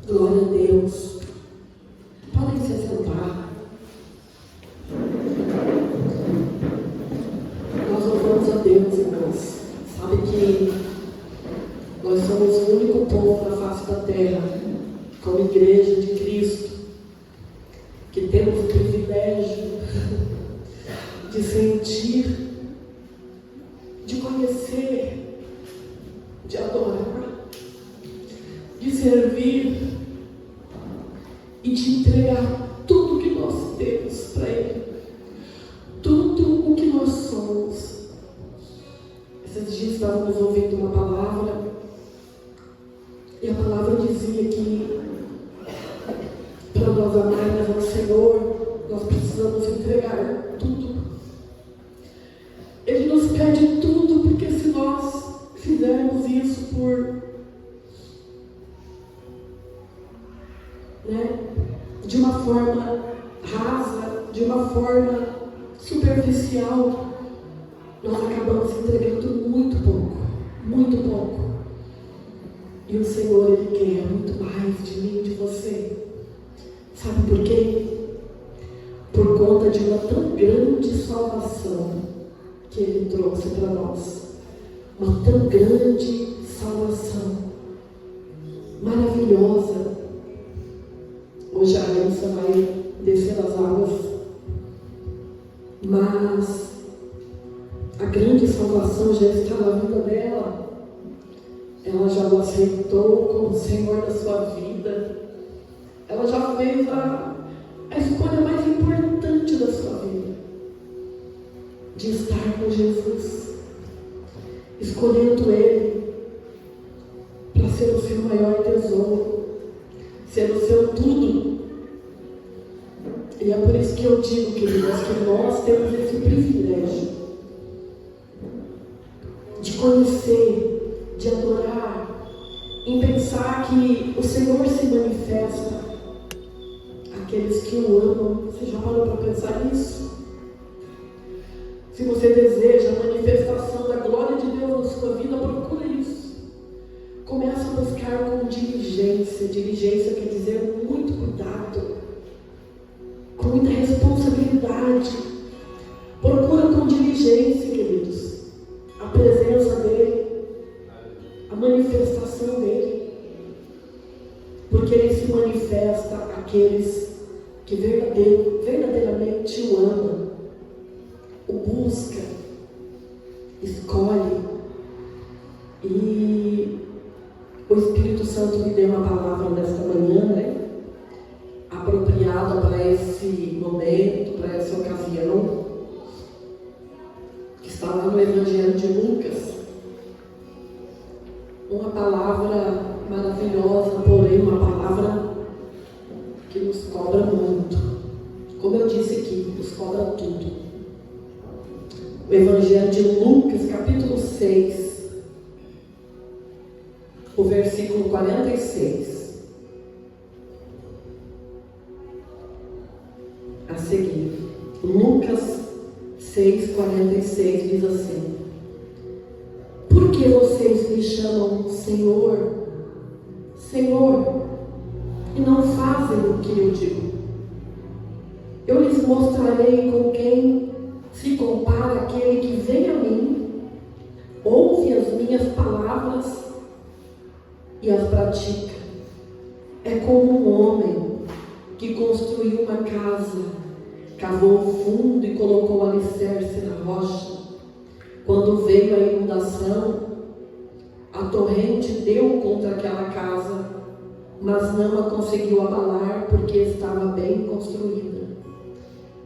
Glória a Deus. Podem se sentar. Nós louvamos a Deus, irmãos. Sabe que nós somos o único povo na face da terra, como igreja de Cristo, que temos o privilégio de sentir, de conhecer, de adorar, de servir e de entregar tudo que nós temos para Ele, tudo o que nós somos. Esses dias estávamos ouvindo uma palavra e a palavra dizia que para nós amarmos ao Senhor, nós precisamos entregar tudo. Ele nos pede tudo, porque se nós fizermos isso de uma forma rasa, de uma forma superficial, nós acabamos entregando muito pouco, muito pouco. E o Senhor, Ele quer muito mais de mim e de você. Sabe por quê? Por conta de uma tão grande salvação que Ele trouxe para nós. Uma tão grande salvação, maravilhosa. Hoje a Raíssa vai descer as águas, mas a grande salvação já está na vida dela. Ela já o aceitou como o Senhor da sua vida. Ela já fez a escolha mais importante da sua vida, de estar com Jesus, escolhendo Ele para ser o seu maior tesouro, ser o seu tudo. E é por isso que eu digo, queridos, que nós temos esse privilégio de conhecer, de adorar, em pensar que o Senhor se manifesta àqueles que o amam. Você já parou para pensar nisso? Se você deseja a manifestação da glória de Deus na sua vida, procura isso. Começa a buscar com diligência. Diligência quer dizer muito cuidado, com muita responsabilidade. Procura com diligência, queridos, a presença dEle, a manifestação dEle, porque Ele se manifesta àqueles que verdadeiramente o amam, o busca, escolhe. E o Espírito Santo me deu uma palavra nesta manhã, apropriada para esse momento, para essa ocasião, que está lá no Evangelho de Lucas. Uma palavra maravilhosa, porém uma palavra que nos cobra muito. Como eu disse aqui, nos cobra tudo. O Evangelho de Lucas, capítulo 6, o versículo 46. A seguir, Lucas 6,46 diz assim: por que vocês me chamam Senhor, Senhor, e não fazem o que eu digo? Eu lhes mostrarei com quem se compara aquele que vem a mim, ouve as minhas palavras e as pratica. É como um homem que construiu uma casa, cavou fundo e colocou alicerce na rocha. Quando veio a inundação, a torrente deu contra aquela casa, mas não a conseguiu abalar, porque estava bem construída.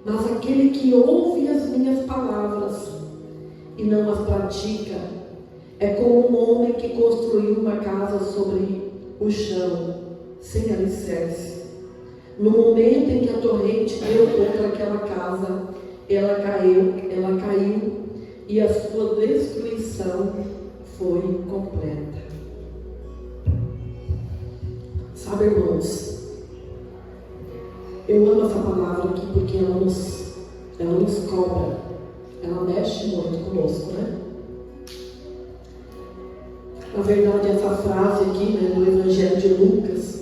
Mas aquele que ouve as minhas palavras e não as pratica, é como um homem que construiu uma casa sobre o chão, sem alicerce. No momento em que a torrente deu contra aquela casa, ela caiu e a sua destruição foi completa. Sabe, irmãos, eu amo essa palavra aqui porque ela nos cobra, ela mexe muito conosco, né? Na verdade, essa frase aqui, do Evangelho de Lucas,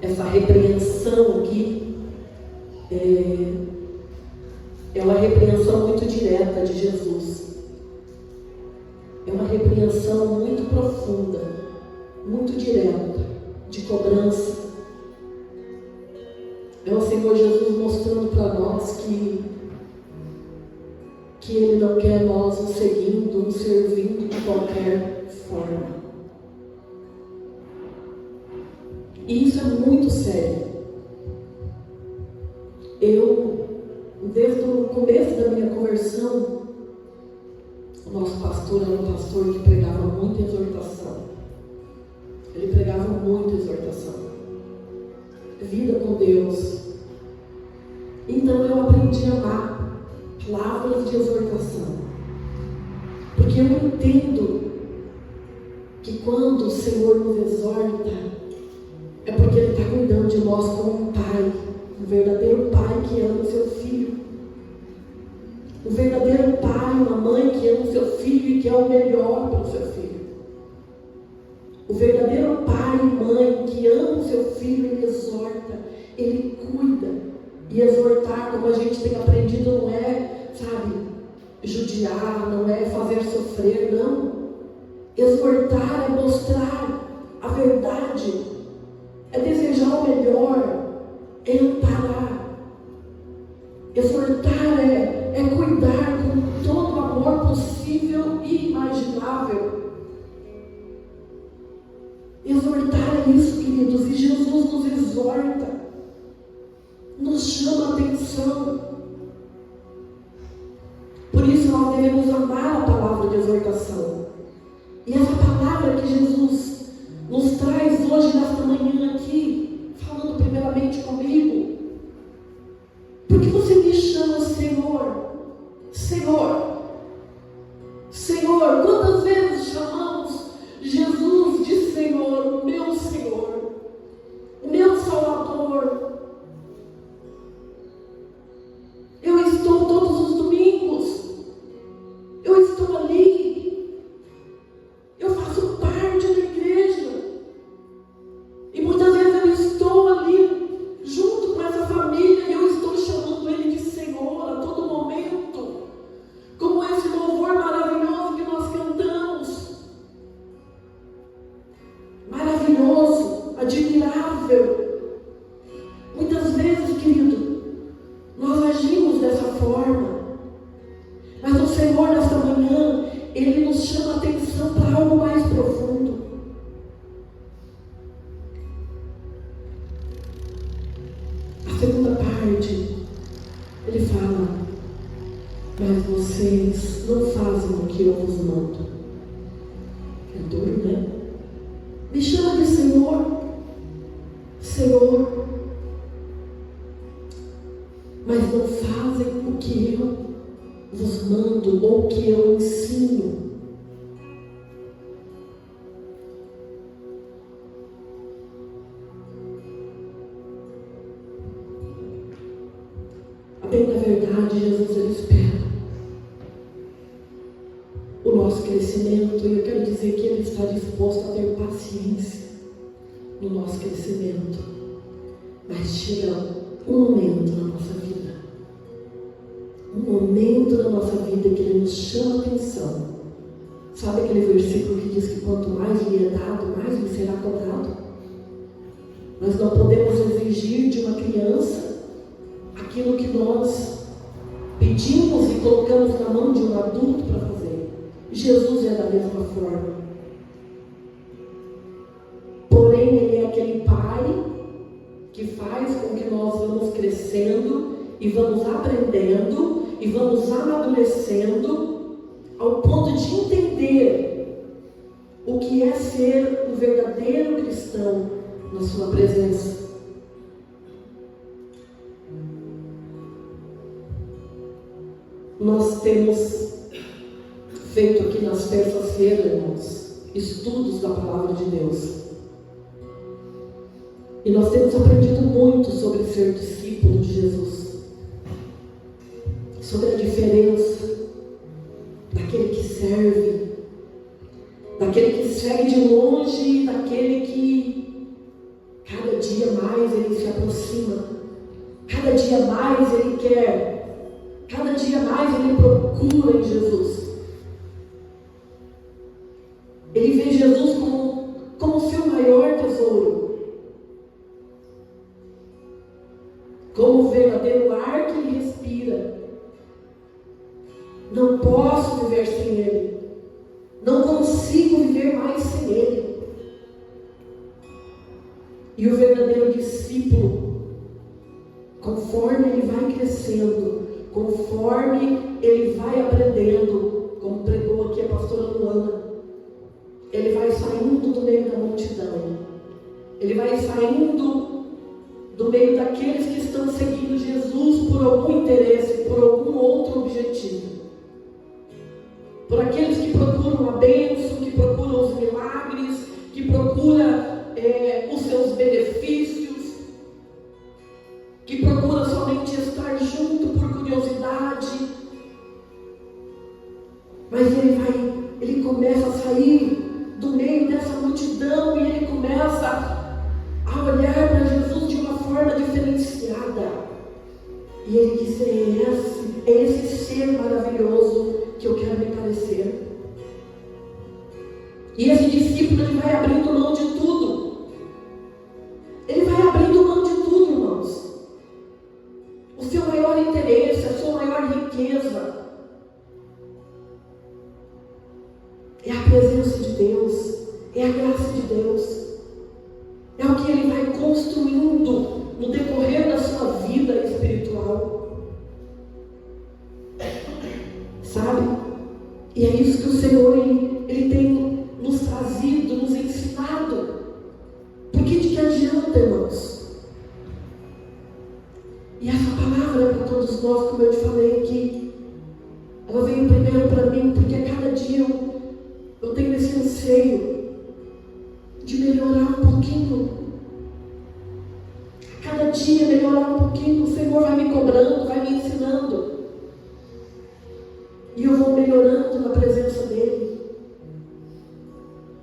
essa repreensão aqui é uma repreensão muito direta de Jesus. É uma repreensão muito profunda, muito direta, de cobrança. É o Senhor Jesus mostrando para nós que Ele não quer nós o seguindo, o servindo de qualquer forma. E isso é muito sério. Desde o começo da minha conversão, o nosso pastor era um pastor que pregava muita exortação. Ele pregava muita exortação. Vida com Deus. Então eu aprendi a amar palavras de exortação. Porque eu entendo que quando o Senhor nos exorta, é porque Ele está cuidando de nós como um pai. Um verdadeiro pai que ama o seu filho. Um verdadeiro pai, uma mãe que ama o seu filho e quer o melhor para o seu filho. O verdadeiro pai e mãe que ama o seu filho, ele exorta, ele cuida. E exortar, como a gente tem aprendido, não é, judiar, não é fazer sofrer, não. Exortar é mostrar a verdade, é desejar o melhor, é amparar. Exortar é cuidar com todo o amor possível e imaginável. Exortar é isso, queridos, e Jesus nos exorta, nos chama a atenção. Por isso nós devemos amar a palavra de exortação. E essa palavra que Jesus nos traz hoje, nesta manhã aqui, falando primeiramente comigo. Porque você me chama Senhor? Senhor. Senhor, quantas vezes chamamos Jesus de Senhor, o meu Senhor, o meu Salvador? Eu estou todos os domingos, eu estou ali, eu faço parte da igreja, e muitas vezes eu estou ali junto com essa família e eu estou chamando Ele de Senhor a todo momento, como esse louvor maravilhoso que nós cantamos. Maravilhoso, admirável. Muitas vezes, querido, nós agimos dessa forma, mas o Senhor nesta manhã, Ele nos chama a atenção para algo mais profundo. A segunda parte, Ele fala: mas vocês não fazem o que eu vos mando. É duro, né? Me chama de Senhor, Senhor, mas não fazem o que eu vos mando ou o que eu ensino. Bem, na verdade, Jesus, Ele espera o nosso crescimento, e eu quero dizer que Ele está disposto a ter paciência no nosso crescimento. Mas chega um momento na nossa vida, que Ele nos chama a atenção. Sabe aquele versículo que diz que quanto mais lhe é dado, mais lhe será cobrado? Nós não podemos exigir de uma criança aquilo que nós pedimos e colocamos na mão de um adulto para fazer. Jesus é da mesma forma. Porém, Ele é aquele Pai que faz com que nós vamos crescendo e vamos aprendendo e vamos amadurecendo ao ponto de entender o que é ser um verdadeiro cristão na sua presença. Nós temos feito aqui nas terças-feiras, irmãos, estudos da Palavra de Deus. E nós temos aprendido muito sobre ser discípulo de Jesus. Sobre a diferença daquele que serve, daquele que segue de longe e daquele que cada dia mais ele se aproxima, cada dia mais ele quer, cada dia mais ele procura em Jesus. Ele vê Jesus como o seu maior tesouro, como o verdadeiro ar que ele respira. Não posso viver sem ele, não consigo viver mais sem ele. E o verdadeiro discípulo, conforme ele vai crescendo, conforme ele vai aprendendo, como pregou aqui a pastora Luana, ele vai saindo do meio da multidão, ele vai saindo do meio daqueles que estão seguindo Jesus por algum interesse, por algum outro objetivo, por aqueles que procuram a bênção, que procuram os milagres, que procuram os seus benefícios, que procuram somente estar junto por curiosidade. Mas ele começa a sair do meio dessa multidão e ele começa a olhar para Jesus de uma forma diferenciada. E ele diz: é esse ser maravilhoso que eu quero me parecer. E esse discípulo, ele vai abrindo mão de tudo. Ele vai abrindo mão de tudo, irmãos. O seu maior interesse, a sua maior riqueza é a presença de Deus, é a graça de Deus. É o que ele vai construindo no decorrer da sua vida espiritual. Sabe? E é isso que o Senhor ele tem nos trazido, nos ensinado. Porque de que adianta, irmãos? E essa palavra é para todos nós, como eu te falei aqui. Ela veio primeiro para mim, porque a cada dia eu tenho esse anseio de melhorar um pouquinho. A cada dia melhorar um pouquinho. O Senhor vai me cobrando, vai me ensinando. E eu vou melhorando na presença dEle.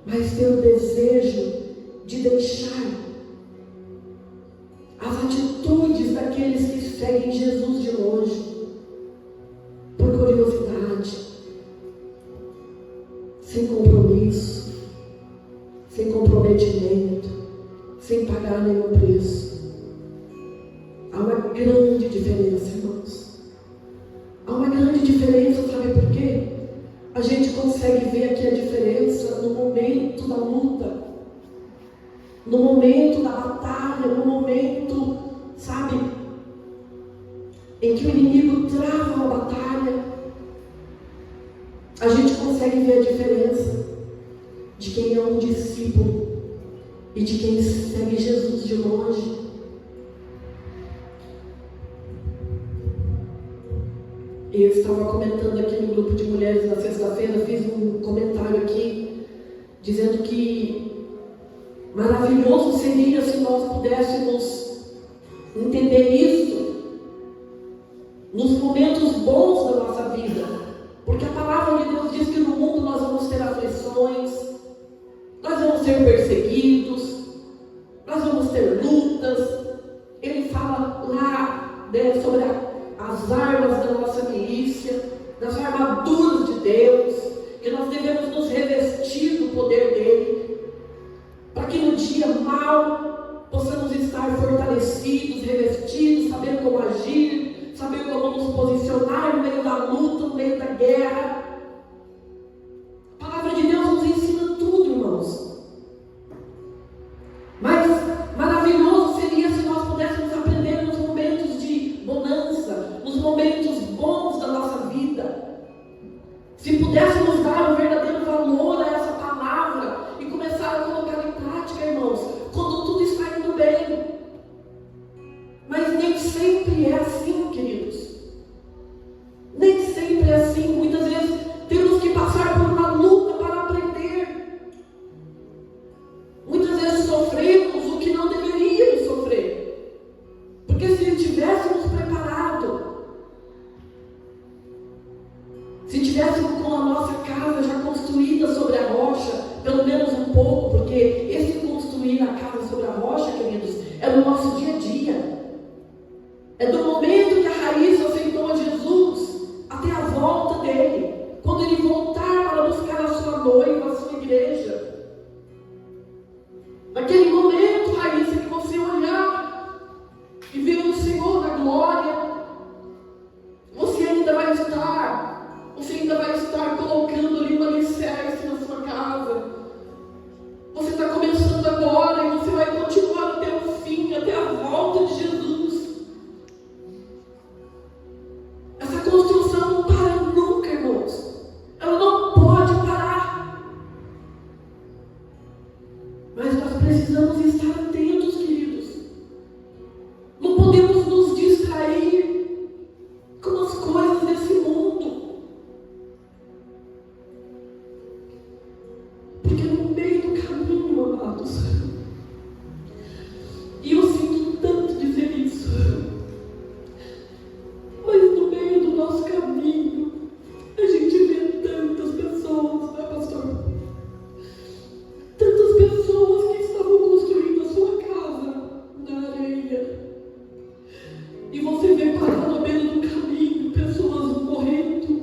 Mas ter o desejo de deixar as atitudes daqueles que seguem Jesus de longe, por curiosidade, sem compromisso, sem comprometimento, sem pagar nenhum preço. Há uma grande diferença, irmãos. Há uma grande diferença, sabe por quê? A gente consegue ver aqui a diferença no momento da luta, no momento da batalha, no momento, sabe, em que o inimigo trava uma batalha. A gente consegue ver a diferença de quem é um discípulo e de quem segue Jesus de longe. Eu estava comentando aqui no grupo de mulheres na sexta-feira, fiz um comentário aqui, dizendo que maravilhoso seria se nós pudéssemos entender isso nos momentos bons da nossa vida. Porque a palavra de Deus diz que no mundo nós vamos ter aflições, nós vamos ser perseguidos, nós vamos ter lutas. Ele fala lá, né, sobre as armas da nossa milícia, das armaduras de Deus, que nós devemos nos revestir do poder dele, para que no dia mau possamos estar fortalecidos, revestidos, sabendo como agir, sabendo como nos posicionar no meio da luta, no meio da guerra. A palavra de Deus nos ensina tudo, irmãos. Mas maravilhoso seria se nós pudéssemos aprender nos momentos de bonança, nos momentos bons da nossa vida. Se pudéssemos dar um verdadeiro valor a essa palavra e começar a colocar em prática, irmãos, quando tudo está indo bem. Mas nem sempre é assim, queridos. Nem sempre é assim. Muitas vezes é no nosso dia a dia. É do momento que a Raíssa aceitou a Jesus até a volta dele. Quando ele voltar para buscar a sua noiva, a sua igreja. Naquele momento, Raíssa, que você olhar e ver o Senhor na glória, você ainda vai estar colocando ali um alicerce na sua casa. Você está começando agora e você vai continuar até o fim, até a volta de Jesus. Essa construção não para nunca, irmãos. Ela não pode parar. Mas nós precisamos estar atentos, queridos. Não podemos nos distrair com as coisas desse mundo. Porque no meio do caminho, amados, e eu sinto tanto dizer isso, mas no meio do nosso caminho, a gente vê tantas pessoas, né, pastor? Tantas pessoas que estavam construindo a sua casa na areia. E você vê parar no meio do caminho pessoas morrendo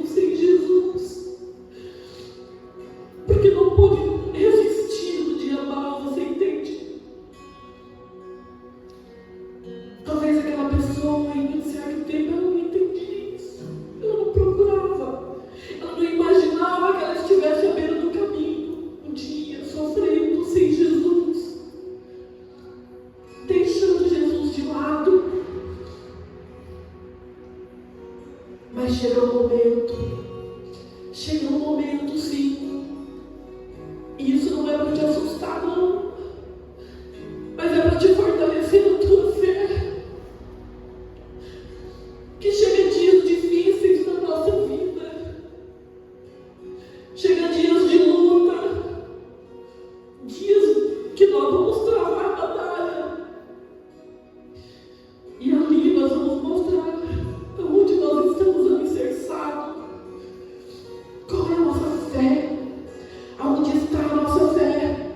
sem Jesus, porque não pôde resistir no dia mau, você entende? Talvez aquela pessoa em um certo tempo ela não entendia isso, ela não procurava, ela não imaginava que ela estivesse à beira do caminho, um dia sofrendo sem Jesus, deixando Jesus de lado. Mas chega um momento sim, e isso não é para te assustar não, mas é para te fortalecer na tua fé, que chega dias difíceis na nossa vida, chega dias de luta, dias que nós vamos travar a batalha, e ali nós vamos mostrar aonde nós estamos alicerçados, qual é a nossa fé, aonde está a nossa fé.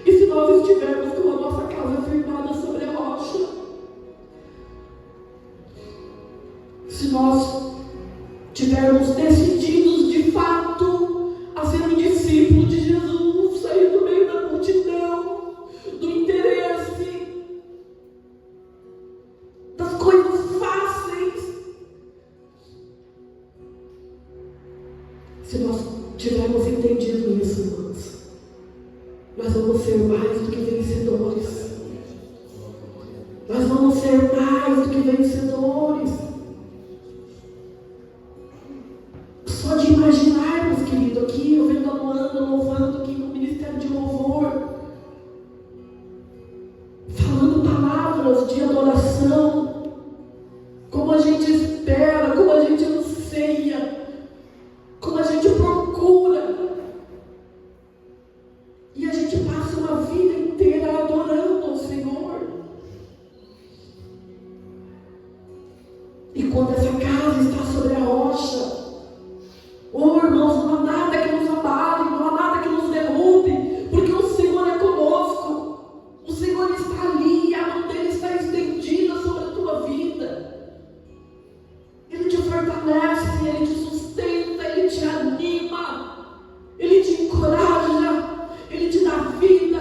E se nós estivermos com a nossa casa firmada sobre a rocha, se nós tivermos decididos de fato a ser um discípulo de Jesus, sair do meio da multidão, do interesse, das coisas fáceis, se nós tivermos entendido isso, irmãos, nós vamos ser mais do que vencedores. Nós vamos ser mais do que vencedores. Só de imaginarmos, querido, aqui, eu vendo a Luana louvando aqui no Ministério de Louvor, falando palavras de adoração, como a gente espera, como a gente anseia, como a gente procura, e a gente passa uma vida inteira adorando ao Senhor. E quando essa casa está sobre a rocha, irmãos, não há nada que nos abale, não há nada que nos derrube, porque o Senhor é conosco, o Senhor está ali, a mão dele está estendida sobre a tua vida, Ele te fortalece, Ele te sustenta, Ele te anima, Ele te encoraja, Ele te dá vida,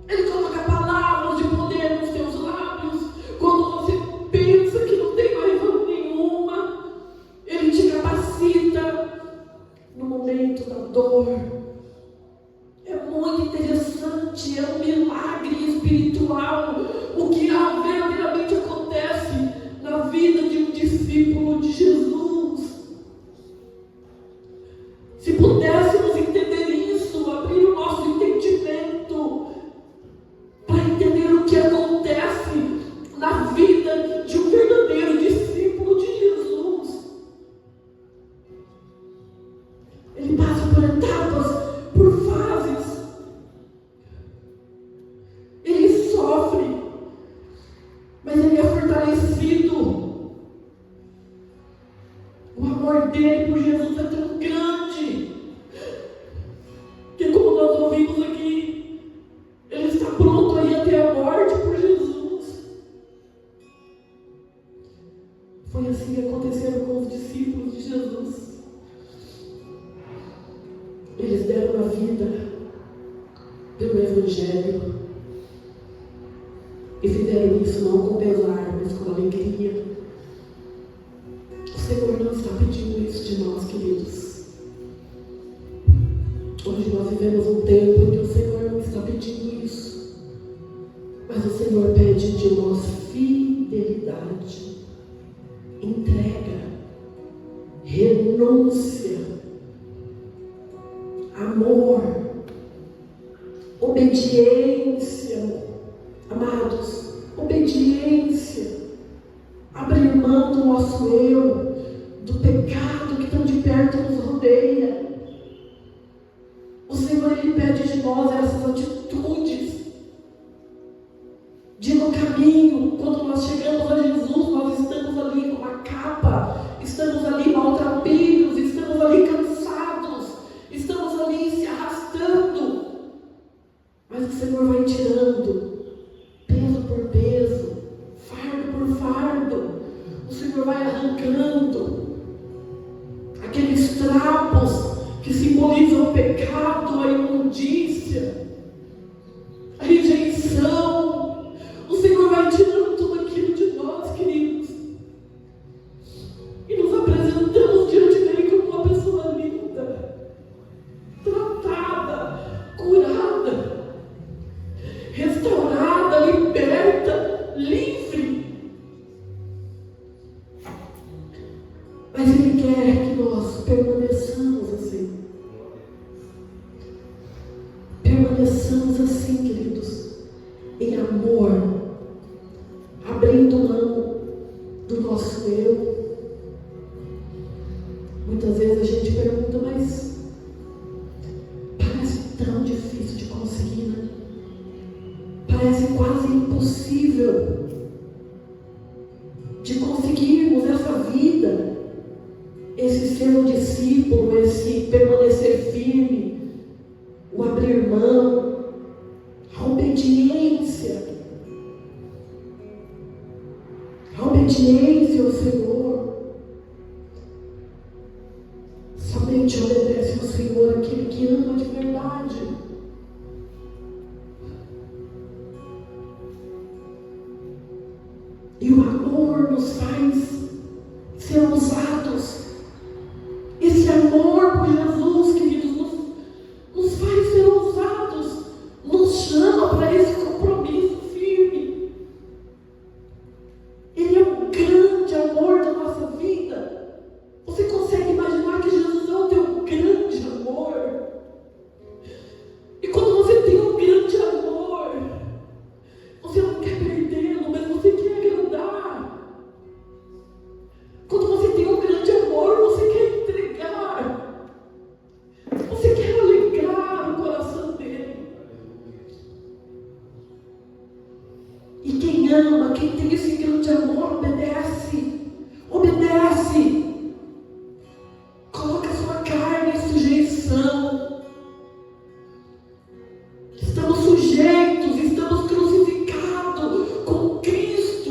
Ele coloca palavras de poder nos teus lábios, quando você pensa que não tem mais nenhuma, Ele te capacita no momento da dor. É muito interessante, é um milagre espiritual o que verdadeiramente acontece na vida de um discípulo de Jesus. Se pudéssemos entender isso, abrir o nosso entendimento para entender o que acontece na vida de um verdadeiro discípulo de Jesus. Ele passa por etapas, por fases. Ele sofre. a vida pelo Evangelho e fizeram isso não com pesar, mas com alegria. O Senhor não está pedindo isso de nós, queridos. Hoje nós vivemos um tempo em que o Senhor não está pedindo isso, mas o Senhor pede de nós fidelidade, entrega, renúncia, amor, obediência, amados, obediência, abrir mão do nosso eu, do pecado que tão de perto nos rodeia. O Senhor, Ele pede de nós essas atitudes, de no caminho, quando nós chegamos a Jesus, nós estamos ali com uma capa, estamos ali maltrapilhos, estamos ali cansados, estamos ali se arrastando, mas o Senhor vai tirando peso por peso, fardo por fardo. O Senhor vai arrancando aqueles trapos que simbolizam o pecado, a imundícia, a rejeição. O Senhor vai tirando tudo aquilo de nós, queridos, e nos apresentamos diante dele como uma pessoa linda, tratada, curada, restaurada, liberta, livre. Mas Ele quer que nós permaneçamos assim. Permaneçamos assim, queridos, em amor, abrindo mão do nosso eu. Muitas vezes a gente pergunta, mas parece tão difícil de conseguir, né? Parece quase impossível de conseguirmos essa vida, esse ser um discípulo, esse permanecer firme, o abrir mão, a obediência ao Senhor. Somente obedece ao Senhor aquele que ama de verdade. E o amor nos faz ser ousados. Esse amor por Jesus, queridos, nos faz ser ousados, nos chama para esse compromisso firme. Ele é o grande amor da nossa vida. Você consegue imaginar que Jesus é o teu grande amor? E quando você tem um grande amor, você não quer perdê-lo, mas você quer agradar. Quando você tem um grande amor, você quer entregar. Você quer alegrar o coração dele. E quem ama, quem tem esse grande amor, obedece. Obedece. Coloca a sua carne em sujeição. Estamos sujeitos, estamos crucificados com Cristo.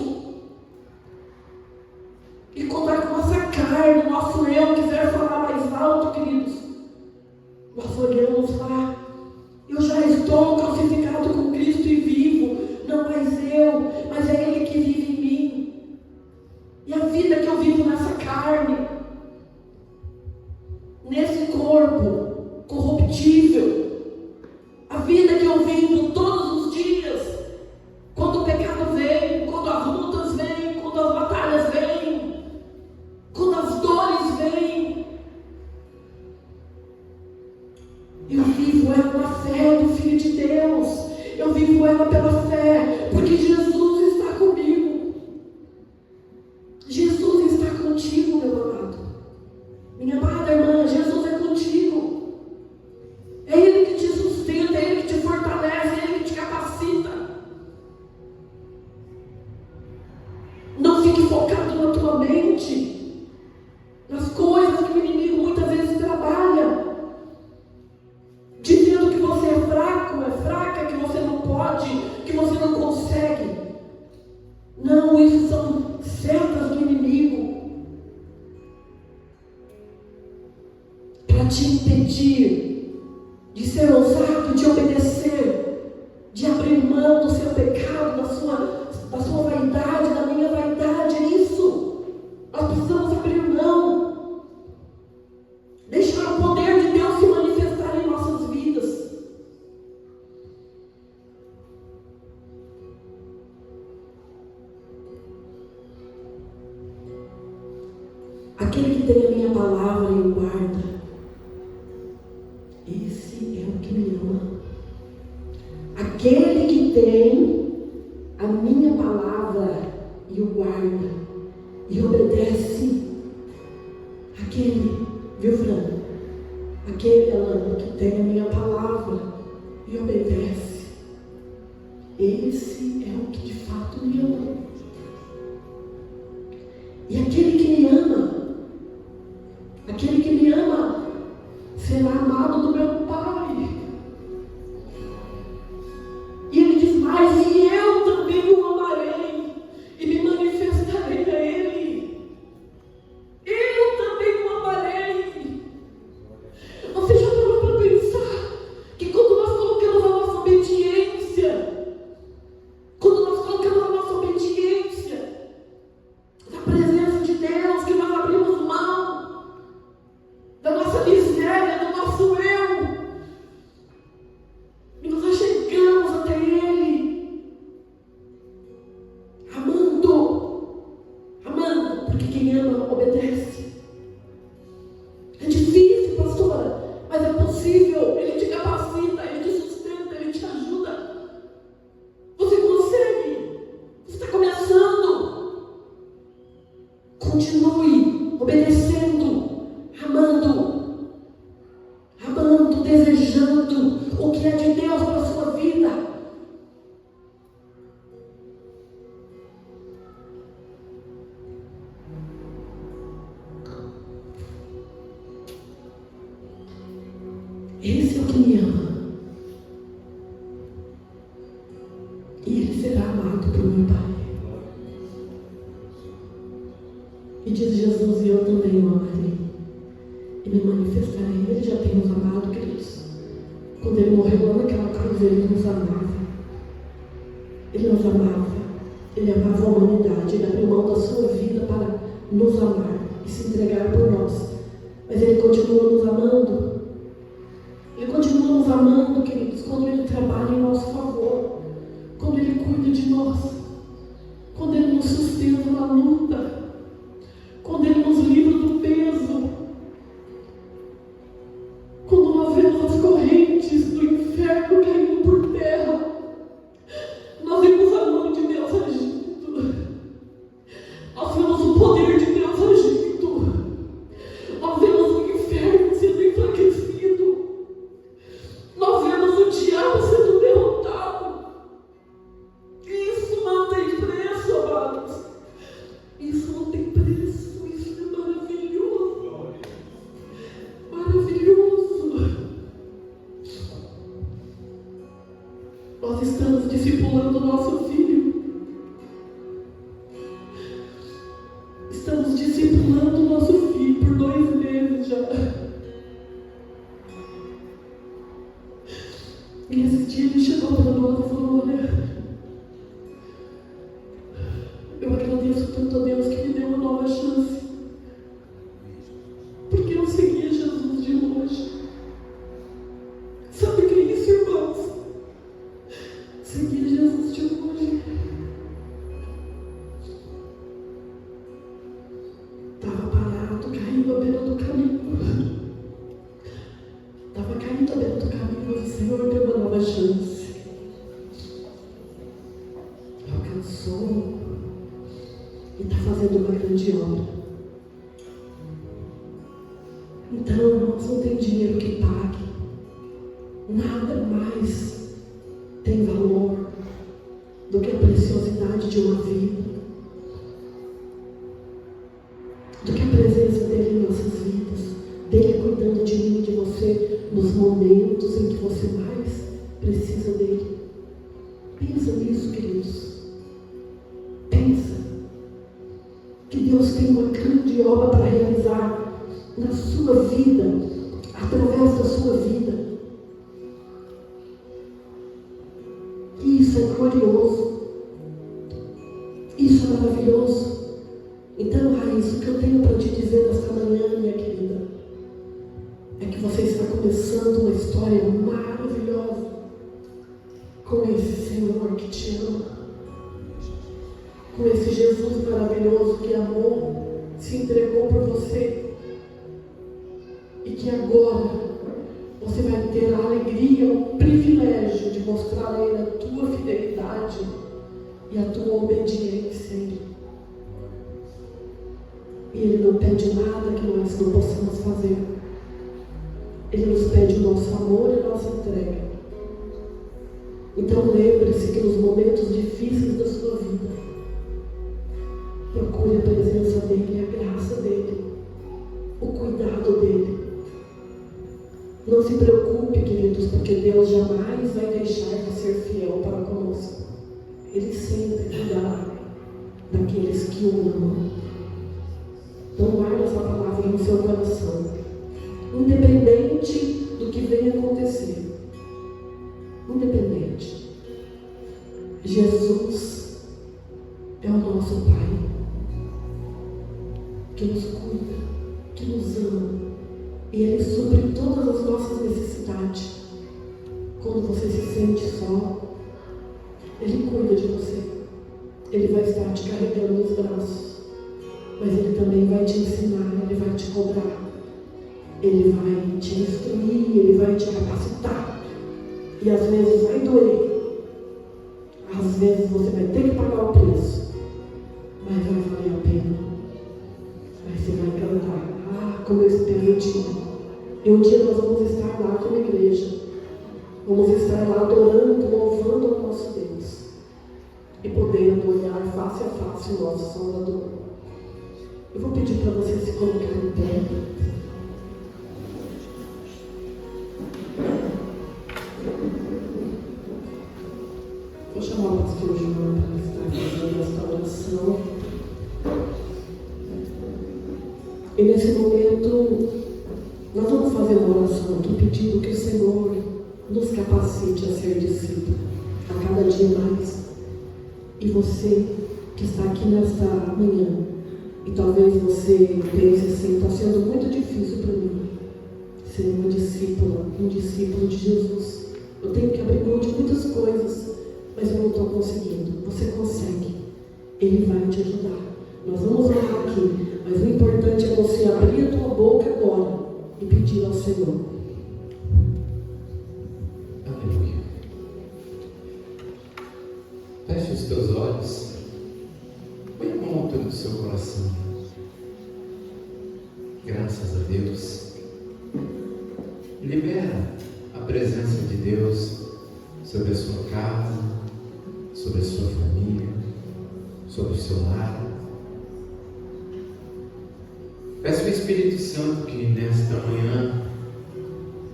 E quando a nossa carne, o nosso eu quiser falar mais alto, queridos, nós olhamos lá. Eu já estou crucificado com Cristo e vivo. Não mais eu, mas é Ele que vive em mim. E a vida que eu vivo nessa carne, nesse corpo corruptível, a vida que eu vivo todos os dias, quando o pecado vem, quando as lutas vêm, quando as batalhas vêm, quando as dores vêm, eu vivo ela na fé do Filho de Deus. Eu vivo ela pela fé, porque Jesus está comigo. Jesus está contigo, meu amado. Minha amada irmã, Jesus é contigo. É Ele que te sustenta, é Ele que te fortalece, é Ele que te capacita. Não fique focado na tua mente, nas coisas que o inimigo muitas vezes trabalha, dizendo que você é fraco, é fraca, que você não pode, que você não consegue. Não, isso são setas do inimigo para te impedir de ser ousado, de obedecer, de abrir mão do seu pecado, da sua vaidade, da minha vaidade. É isso. Nós precisamos abrir mão. Deixar o poder de Deus se manifestar em nossas vidas. Aquele que tem a minha palavra e o guarda, esse é o que me ama. Aquele que tem a minha palavra e o guarda e obedece, aquele, viu, Fran? Aquele, Alana, que tem a minha palavra e obedece, esse é o que de fato me ama. E aquele que me ama, será amado do meu Pai. E ele diz mais: e eu também o amarei e me manifestarei a ele. Eu também o amarei. Você já parou para pensar que quando nós colocamos a nossa obediência, na presença de Deus, que nós abrimos mão da nossa miséria, do nosso eu, e nos achegamos até Ele, amando, porque quem ama obedece. É difícil, pastora, mas é possível. Ele te capacita, Ele te sustenta, Ele te ajuda. Você consegue. Você está começando. Continue obedecendo, amando, desejando o que é de Deus para a sua vida. Esse é o que me ama. E ele será amado pelo meu Pai. E diz Jesus: e eu também o amarei e me manifestarei. Ele já tem nos amado, queridos. Quando ele morreu lá naquela cruz, ele nos amava. Ele nos amava. Ele amava a humanidade. Ele abriu mão da sua vida para nos amar e se entregar por nós. Mas ele continua nos amando. Ele continua nos amando, queridos, quando ele trabalha em nosso favor, quando ele cuida de nós, quando ele nos sustenta na luta, quando ele nos livra do peso, quando nós vemos as correntes do inferno caindo por terra, nós vemos a mão de Deus agindo, nós vemos o poder de Deus agindo, nós vemos o inferno sendo enfraquecido, nós vemos o diabo sendo derrotado. Isso não tem preço, amados. Isso não tem preço. Isso é maravilhoso. Maravilhoso. Nós estamos discipulando o nosso filho. Estamos discipulando o nosso filho por 2 meses já. E esse dia ele chegou para nós e falou: olha, eu agradeço tanto a Deus que me deu uma nova chance, porque eu seguia Jesus de longe. Sabe o que é isso, irmãos? Seguir Jesus de longe. Estava parado, caindo à beira do caminho. Estava caindo à beira do caminho, mas o Senhor deu uma nova chance. Alcançou e está fazendo uma grande obra. Então, irmãos, não tem dinheiro que pague. Nada mais tem valor do que a preciosidade de uma vida, do que a presença dele em nossas vidas, dele cuidando de mim e de você nos momentos em que você mais precisa dele. Pensa nisso, queridos. Pensa que Deus tem uma grande obra para realizar na sua vida, através da sua vida. Isso é glorioso. Isso é maravilhoso. Então, Raiz, o que eu tenho para te dizer nesta manhã, minha querida, é que você está começando uma história maravilhosa com esse Senhor que te ama, com esse Jesus maravilhoso que amou, se entregou por você, e que agora você vai ter a alegria, o privilégio de mostrar a Ele a tua fidelidade e a tua obediência a Ele. E Ele não pede nada que nós não possamos fazer. Ele nos pede o nosso amor e a nossa entrega. Então lembre-se que nos momentos difíceis da sua vida, procure a presença dEle, a graça dEle, o cuidado dEle. Não se preocupe, queridos, porque Deus jamais vai deixar de ser fiel para conosco. Ele sempre cuidará daqueles que o amam. Então guarde essa palavra no seu coração. Independente do que venha acontecer. Independente. Jesus é o nosso Pai, que nos cuida, que nos ama. E Ele supre todas as nossas necessidades. Quando você se sente só, Ele cuida de você. Ele vai estar te carregando nos braços. Mas Ele também vai te ensinar, Ele vai te cobrar. Ele vai te instruir, Ele vai te capacitar. E às vezes vai doer. Às vezes você vai ter que pagar o preço. Mas vai valer a pena. Aí você vai cantar. Ah, como eu espero um dia. E um dia nós vamos estar lá como igreja. Vamos estar lá adorando, louvando ao nosso Deus. E podendo olhar face a face o nosso Salvador. Eu vou pedir para você se colocar em pé. Vou chamar o pastor João para estar fazendo esta oração. E nesse momento, nós vamos fazer uma oração aqui pedindo que o Senhor nos capacite a ser discípulo a cada dia mais. E você que está aqui nesta manhã, e talvez você pense assim, está sendo muito difícil para mim ser uma discípula, um discípulo de Jesus. Eu tenho que abrir mão de muitas coisas, mas eu não estou conseguindo. Você consegue. Ele vai te ajudar. Nós vamos orar aqui, mas o importante é você abrir a tua boca agora e pedir ao Senhor. Aleluia. Feche os teus olhos. Põe a mão ao altura do seu coração. Graças a Deus. Libera a presença de Deus sobre a sua casa, sobre a sua família, sobre o seu lar. Peço ao Espírito Santo que nesta manhã,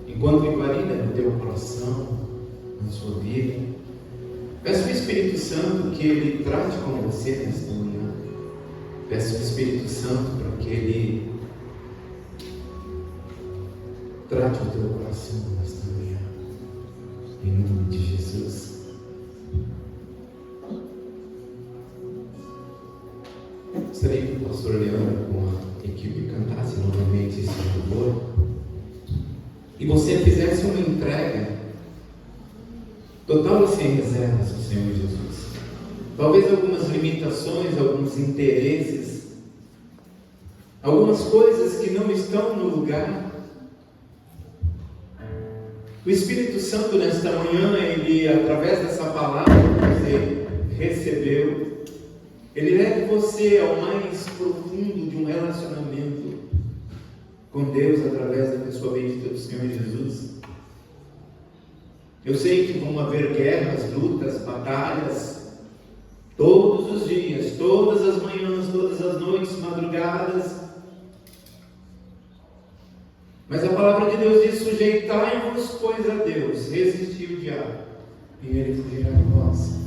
enquanto ele guarida no teu coração, na sua vida, peço ao Espírito Santo que ele trate com você nesta manhã. Peço ao Espírito Santo para que ele trate o teu coração nesta manhã, em nome de Jesus. Gostaria que o pastor Leandro com a equipe cantasse novamente esse louvor e você fizesse uma entrega total e sem reservas ao Senhor Jesus. Talvez algumas limitações, alguns interesses, algumas coisas que não estão no lugar. O Espírito Santo nesta manhã, ele, através dessa palavra que você recebeu, ele leva você ao mais profundo de um relacionamento com Deus através da pessoa bendita do Senhor Jesus. Eu sei que vão haver guerras, lutas, batalhas, todos os dias, todas as manhãs, todas as noites, madrugadas. Mas a palavra de Deus diz: sujeitai-vos, pois, a Deus, resistir o diabo, e ele fugirá de vós.